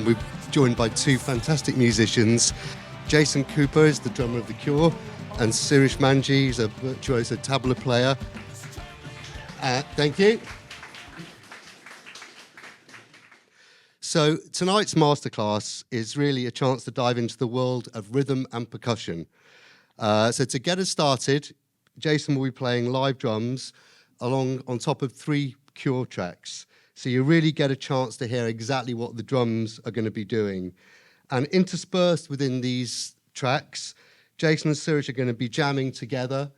We're joined by two fantastic musicians. Jason Cooper is the drummer of The Cure, and Sirish Manji is a virtuoso tabla player. Thank you. So tonight's masterclass is really a chance to dive into the world of rhythm and percussion. So to get us started, Jason will be playing live drums on top of 3 Cure tracks. So you really get a chance to hear exactly what the drums are going to be doing. And interspersed within these tracks, Jason and Sirish are going to be jamming together,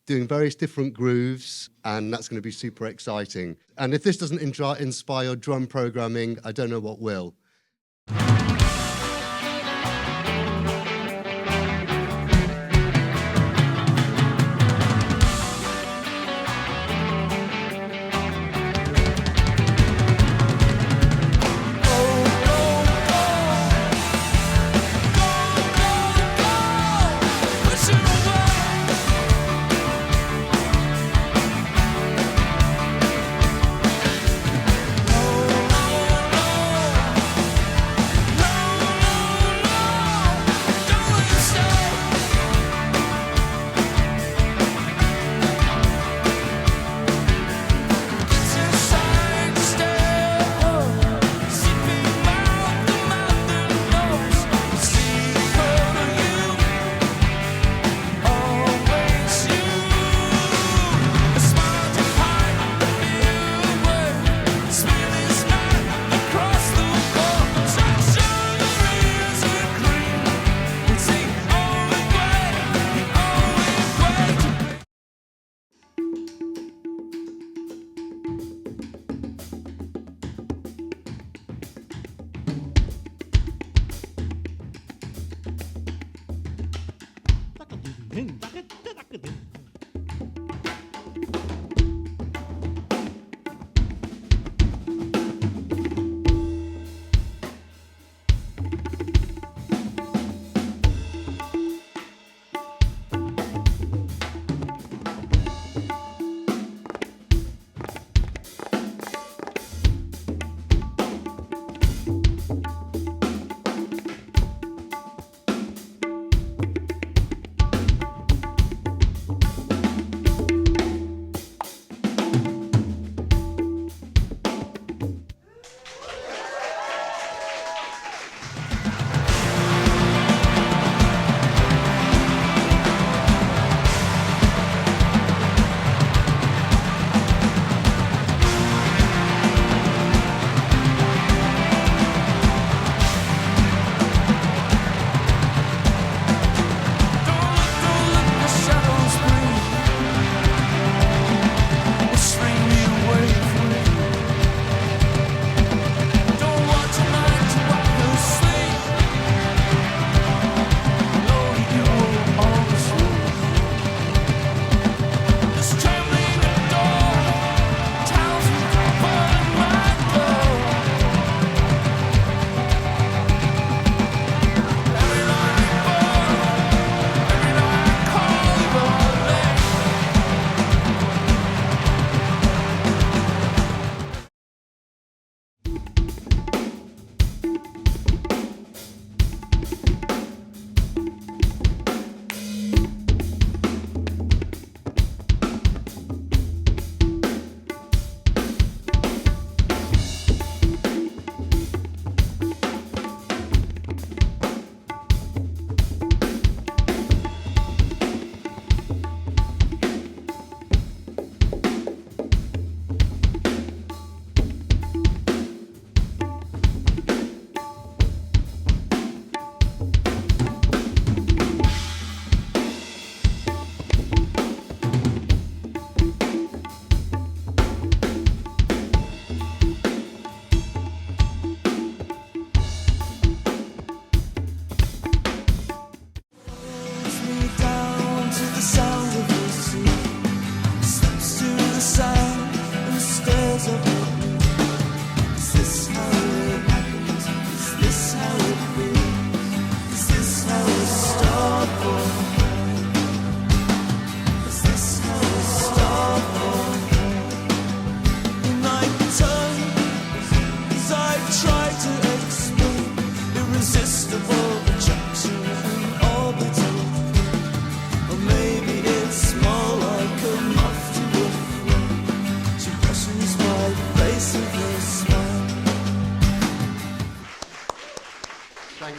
doing various different grooves, and that's going to be super exciting. And if this doesn't inspire drum programming, I don't know what will.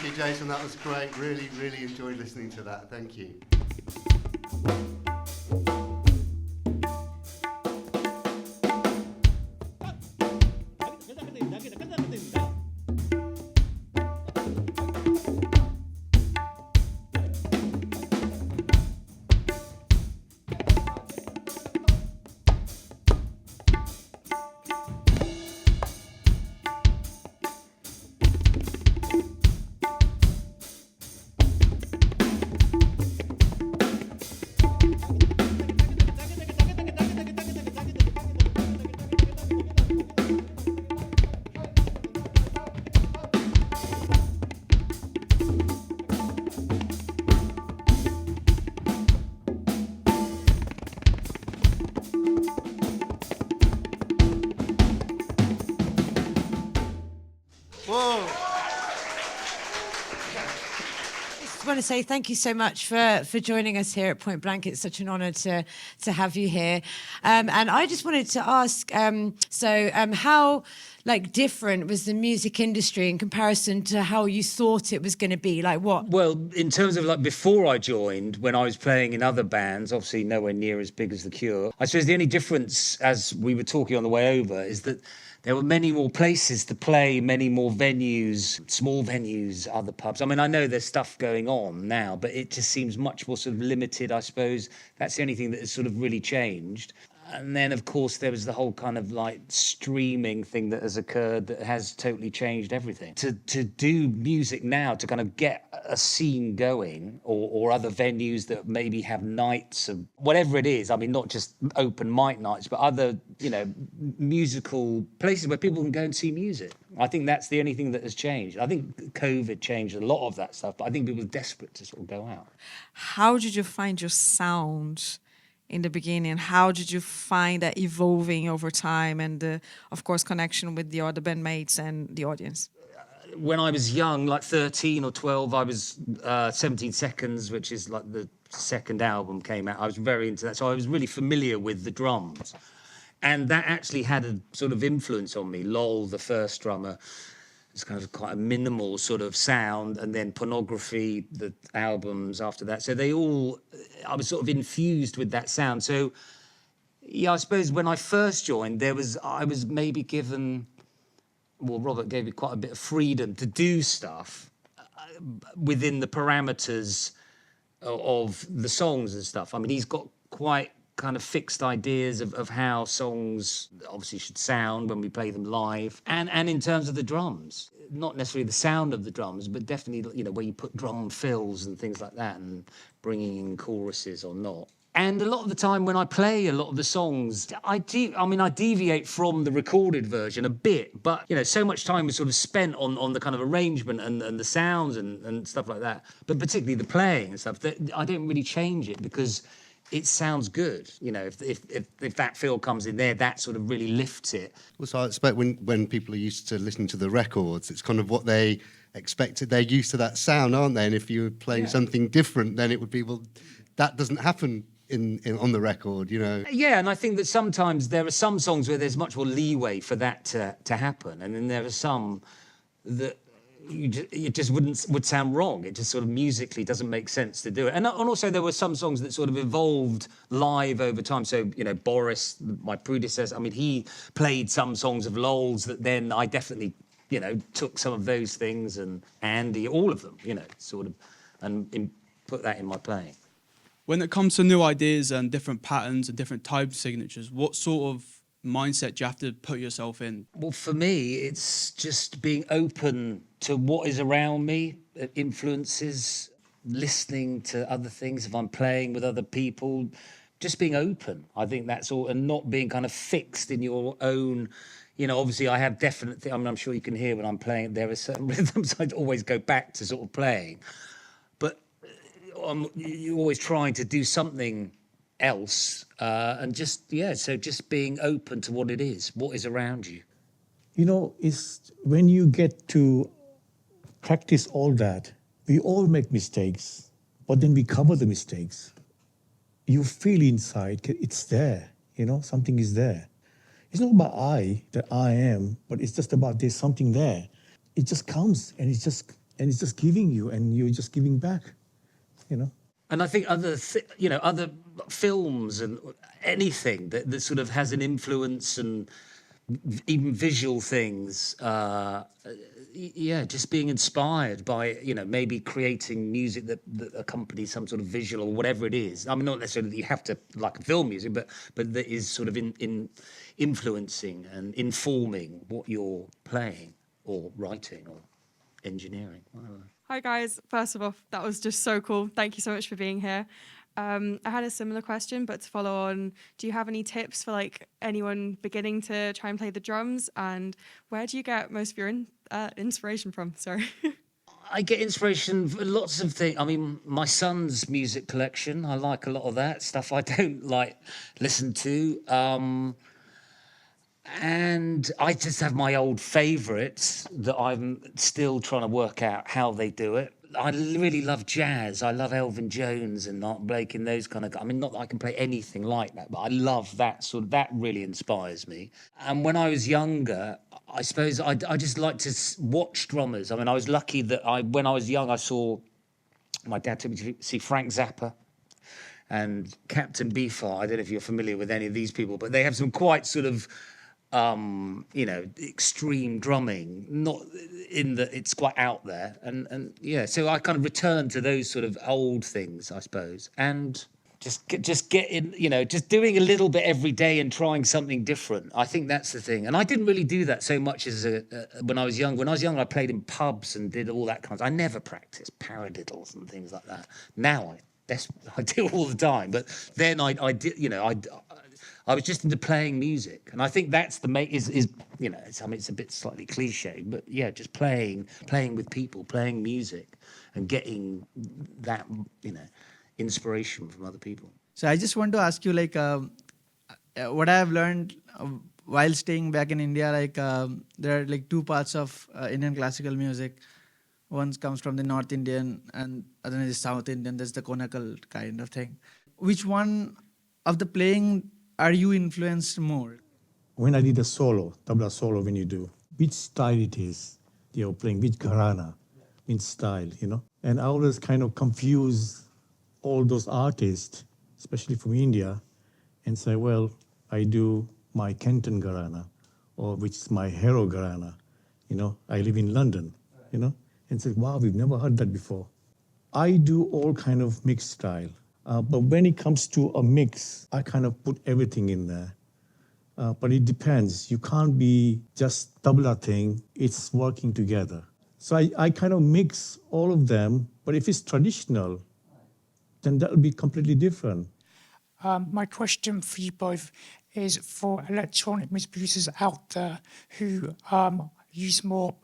you, Jason. That was great. Really, really enjoyed listening to that. Thank you. I want to say thank you so much for joining us here at Point Blank. It's such an honour to have you here. And I just wanted to ask, how different was the music industry in comparison to how you thought it was going to be? Like what? Well, in terms of before I joined, when I was playing in other bands, obviously nowhere near as big as The Cure. I suppose the only difference, as we were talking on the way over, is that there were many more places to play, many more venues, small venues, other pubs. I mean, I know there's stuff going on now, but it just seems much more sort of limited, I suppose. That's the only thing that has sort of really changed. And then, of course, there was the whole kind of streaming thing that has occurred that has totally changed everything. To do music now, to kind of get a scene going, or other venues that maybe have nights of whatever it is. I mean, not just open mic nights, but other, musical places where people can go and see music. I think that's the only thing that has changed. I think COVID changed a lot of that stuff, but I think people are desperate to sort of go out. How did you find your sound in the beginning? How did you find that evolving over time and the, of course, connection with the other bandmates and the audience? When I was young, 13 or 12, I was 17 Seconds, which is the second album came out. I was very into that. So I was really familiar with the drums. And that actually had a sort of influence on me. Lol, the first drummer, it's kind of quite a minimal sort of sound, and then Pornography, the albums after that. So I was sort of infused with that sound. So, yeah, I suppose when I first joined, I was maybe given, Robert gave me quite a bit of freedom to do stuff within the parameters of the songs and stuff. I mean, he's got quite kind of fixed ideas of how songs obviously should sound when we play them live, and in terms of the drums, not necessarily the sound of the drums, but definitely where you put drum fills and things like that, and bringing in choruses or not. And a lot of the time when I play a lot of the songs, I deviate from the recorded version a bit, but so much time was sort of spent on the kind of arrangement and the sounds and stuff like that, but particularly the playing and stuff, that I don't really change it because it sounds good. If that feel comes in there, that sort of really lifts it. Well, so I expect when people are used to listening to the records, it's kind of what they expected. They're used to that sound, aren't they? And if you were playing something different, then it would be, that doesn't happen on the record, Yeah, and I think that sometimes there are some songs where there's much more leeway for that to happen, and then there are some that it just would sound wrong. It just sort of musically doesn't make sense to do it. And also there were some songs that sort of evolved live over time. So, Boris, my predecessor, I mean, he played some songs of Lol's that then I definitely, took some of those things, and Andy, all of them, sort of, and put that in my playing. When it comes to new ideas and different patterns and different time signatures, what sort of mindset do you have to put yourself in? Well, for me, it's just being open to what is around me, influences, listening to other things. If I'm playing with other people, just being open. I think that's all, and not being kind of fixed in your own. Obviously, I have definite. I'm sure you can hear when I'm playing. There are certain rhythms I always go back to sort of playing, but you're always trying to do something else, and just being open to what it is, what is around you. It's when you get to practice all that, we all make mistakes, but then we cover the mistakes. You feel inside it's there, something is there. It's not about that I am, but it's just about there's something there. It just comes and it just and it's just giving you, and you're just giving back, you know. And I think other films and anything that sort of has an influence and even visual things, just being inspired by, maybe creating music that accompanies some sort of visual or whatever it is. I mean, not necessarily that you have to like film music, but that is sort of in influencing and informing what you're playing or writing or engineering. Whatever. Hi guys, first of all, that was just so cool. Thank you so much for being here. I had a similar question, but to follow on, do you have any tips for like anyone beginning to try and play the drums? And where do you get most of your inspiration from? Sorry. I get inspiration for lots of things. I mean, my son's music collection, I like a lot of that stuff I don't listen to. And I just have my old favourites that I'm still trying to work out how they do it. I really love jazz. I love Elvin Jones and Art Blake and those kind of guys. I mean, not that I can play anything like that, but I love that that really inspires me. And when I was younger, I suppose I just like to watch drummers. I mean, I was lucky that when I was young, I saw my dad took me to see Frank Zappa and Captain Beefheart. I don't know if you're familiar with any of these people, but they have some quite sort of extreme drumming, not in that it's quite out there, and so I kind of return to those sort of old things, I suppose, and just get in, just doing a little bit every day and trying something different. I think that's the thing, and I didn't really do that so much as when I was young. When I was young, I played in pubs and did all that kind of. I never practiced paradiddles and things like that. Now I do all the time, but then I did, I was just into playing music, and I think that's the it's a bit slightly cliche, but yeah, just playing with people, playing music, and getting that inspiration from other people. So I just want to ask you, what I have learned while staying back in India, there are two parts of Indian classical music. One comes from the North Indian, and other is South Indian. There's the conical kind of thing. Which one of the playing are you influenced more? When I did a solo, tabla solo, when you do, which style it is you're playing, which gharana, which style, And I always kind of confuse all those artists, especially from India, and say, well, I do my Kenton gharana, or which is my Hero gharana, I live in London, and say, wow, we've never heard that before. I do all kind of mixed style. But when it comes to a mix, I kind of put everything in there. But it depends. You can't be just tabla thing. It's working together. So I kind of mix all of them. But if it's traditional, then that will be completely different. My question for you both is for electronic music producers out there who use more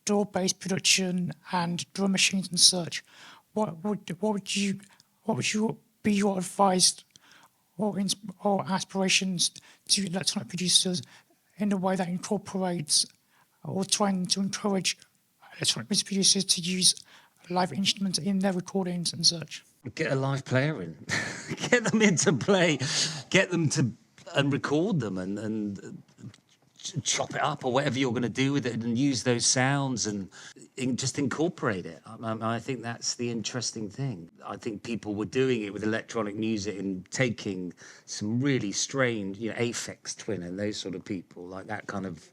DAW-based production and drum machines and such. What would be your advice or aspirations to electronic producers in a way that incorporates or trying to encourage electronic music producers to use live instruments in their recordings and such? Get a live player in, get them in to play, get them to and record them and chop it up or whatever you're going to do with it, and use those sounds and just incorporate it. I think that's the interesting thing. I think people were doing it with electronic music and taking some really strange, Aphex Twin and those sort of people, like that kind of,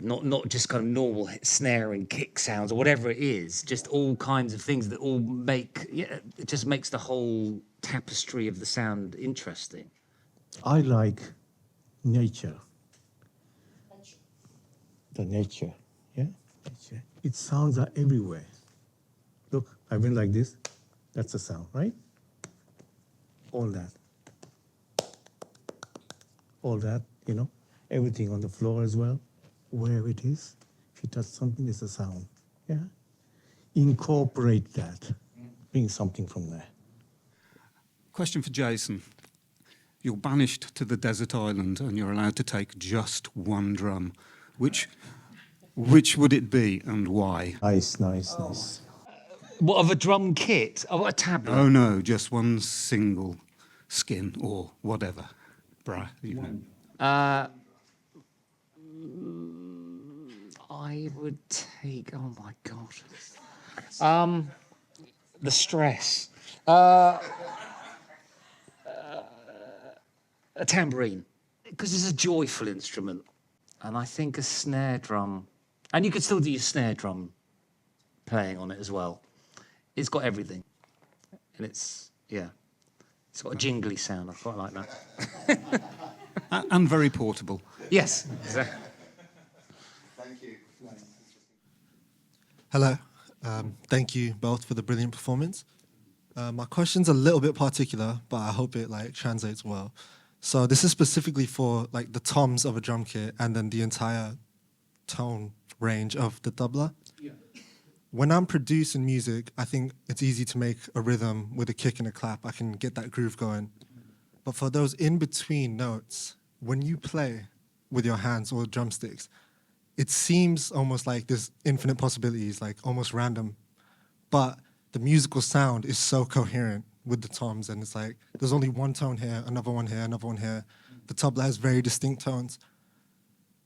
not just kind of normal snare and kick sounds or whatever it is, just all kinds of things that all make, it just makes the whole tapestry of the sound interesting. I like nature. The nature, nature. Its sounds are everywhere. Look, I went like this. That's the sound, right? All that. All that, everything on the floor as well. Wherever it is, if you touch something, there's a sound. Yeah. Incorporate that. Bring something from there. Question for Jason. You're banished to the desert island and you're allowed to take just one drum. Which would it be and why? Nice. What, of a drum kit? Oh, a tabla? Oh, no, just one single skin or whatever. I I would take. Oh my god. The stress. A tambourine, because it's a joyful instrument, and I think a snare drum, and you could still do your snare drum playing on it as well. It's got everything, and it's got a jingly sound. I quite like that. And very portable. Yes, exactly. Thank you. Hello. Thank you both for the brilliant performance. My question's a little bit particular, but I hope it translates well. So this is specifically for the toms of a drum kit and then the entire tone range of the tabla. Yeah. When I'm producing music, I think it's easy to make a rhythm with a kick and a clap. I can get that groove going. But for those in-between notes, when you play with your hands or drumsticks, it seems almost like there's infinite possibilities, almost random. But the musical sound is so coherent with the toms, and it's there's only one tone here, another one here, another one here. The tabla has very distinct tones.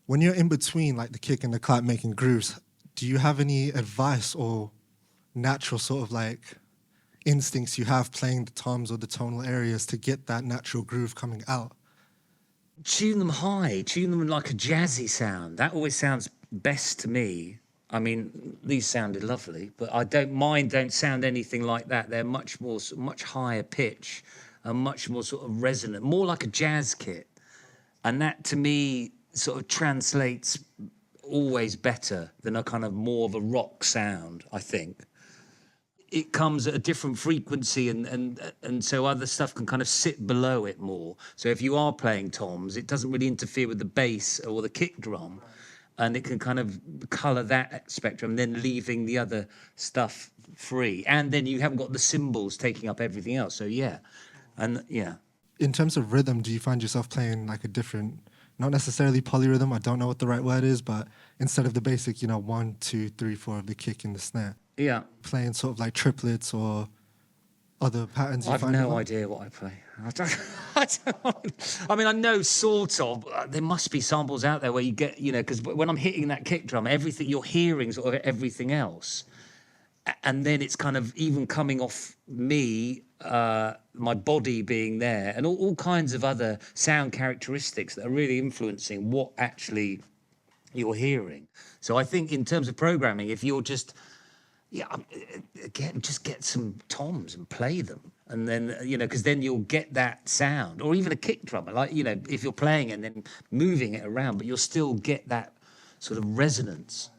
When you're in between the kick and the clap making grooves, do you have any advice or natural sort of instincts you have playing the toms or the tonal areas to get that natural groove coming out? Tune them high, tune them like a jazzy sound. That always sounds best to me. I mean, these sounded lovely, but I don't sound anything like that. They're much higher pitch and much more sort of resonant, more like a jazz kit. And that to me sort of translates always better than a kind of more of a rock sound, I think. It comes at a different frequency and so other stuff can kind of sit below it more. So if you are playing toms, it doesn't really interfere with the bass or the kick drum. And it can kind of colour that spectrum, then leaving the other stuff free. And then you haven't got the cymbals taking up everything else. So, yeah. And, yeah. In terms of rhythm, do you find yourself playing a different, not necessarily polyrhythm, I don't know what the right word is, but instead of the basic, 1, 2, 3, 4 of the kick and the snare? Yeah. Playing sort of triplets or other patterns you I've find? no idea what I play. I mean, I know sort of. There must be samples out there where you get, because when I'm hitting that kick drum, everything you're hearing sort of everything else, and then it's kind of even coming off me, my body being there, and all kinds of other sound characteristics that are really influencing what actually you're hearing. So I think in terms of programming, if you're just get some toms and play them. And then, because then you'll get that sound. Or even a kick drum, if you're playing and then moving it around, but you'll still get that sort of resonance.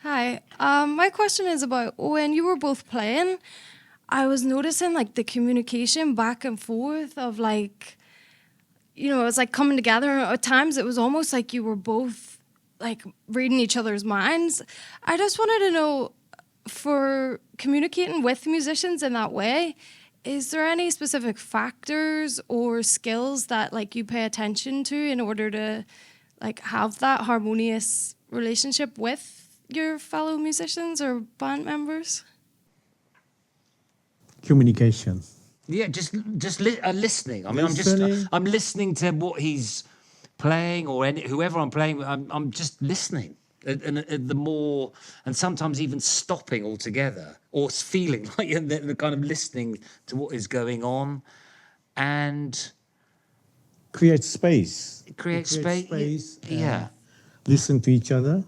Hi. My question is about when you were both playing, I was noticing the communication back and forth of it was coming together. At times it was almost like you were both reading each other's minds. I just wanted to know, for communicating with musicians in that way, is there any specific factors or skills that you pay attention to in order to have that harmonious relationship with your fellow musicians or band members? Communication. Yeah, just listening. I mean, I'm listening to what he's playing or whoever I'm playing with. I'm just listening. And the more, and sometimes even stopping altogether or feeling the kind of listening to what is going on, and create space. Create space. Yeah. Listen to each other,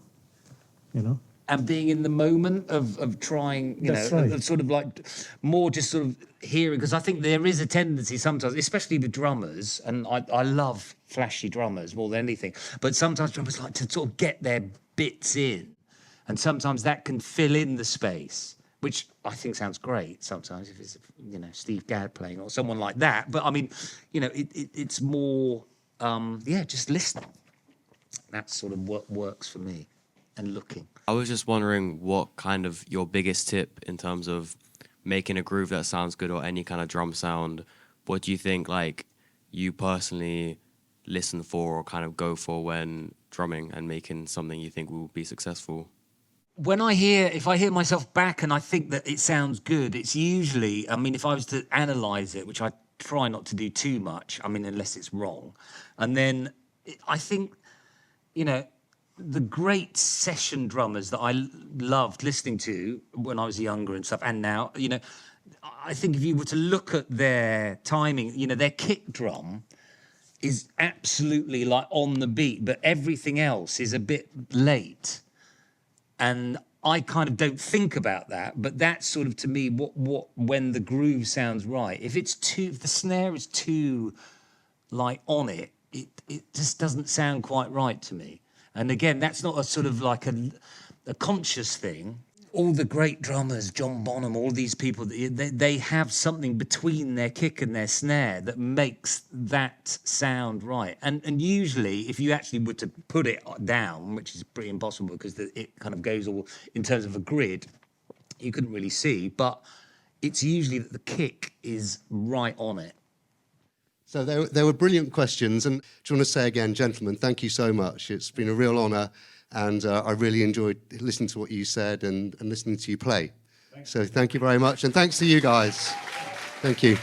And being in the moment of trying, Right. sort of more just sort of hearing, because I think there is a tendency sometimes, especially with drummers, and I love flashy drummers more than anything, but sometimes drummers like to sort of get their bits in, and sometimes that can fill in the space, which I think sounds great sometimes if it's Steve Gadd playing or someone like that. But I mean, it's more just listening. That's sort of what works for me, and looking. I was just wondering what kind of your biggest tip in terms of making a groove that sounds good or any kind of drum sound. What do you think you personally listen for or kind of go for when drumming and making something you think will be successful? If I hear myself back and I think that it sounds good, it's usually, I mean, if I was to analyse it, which I try not to do too much, I mean, unless it's wrong, and then I think, the great session drummers that I loved listening to when I was younger and stuff, and now, you know, I think if you were to look at their timing, you know, their kick drum is absolutely like on the beat, but everything else is a bit late. And I kind of don't think about that, but that's sort of, to me, what when the groove sounds right. If the snare is too like on it just doesn't sound quite right to me. And again, that's not a sort of like a conscious thing. All the great drummers, John Bonham, all these people, they have something between their kick and their snare that makes that sound right. And usually, if you actually were to put it down, which is pretty impossible because it kind of goes all in terms of a grid, you couldn't really see, but it's usually that the kick is right on it. So there were brilliant questions. And do you want to say again, gentlemen, thank you so much. It's been a real honour. And I really enjoyed listening to what you said and listening to you play. So thank you very much. And thanks to you guys. Thank you.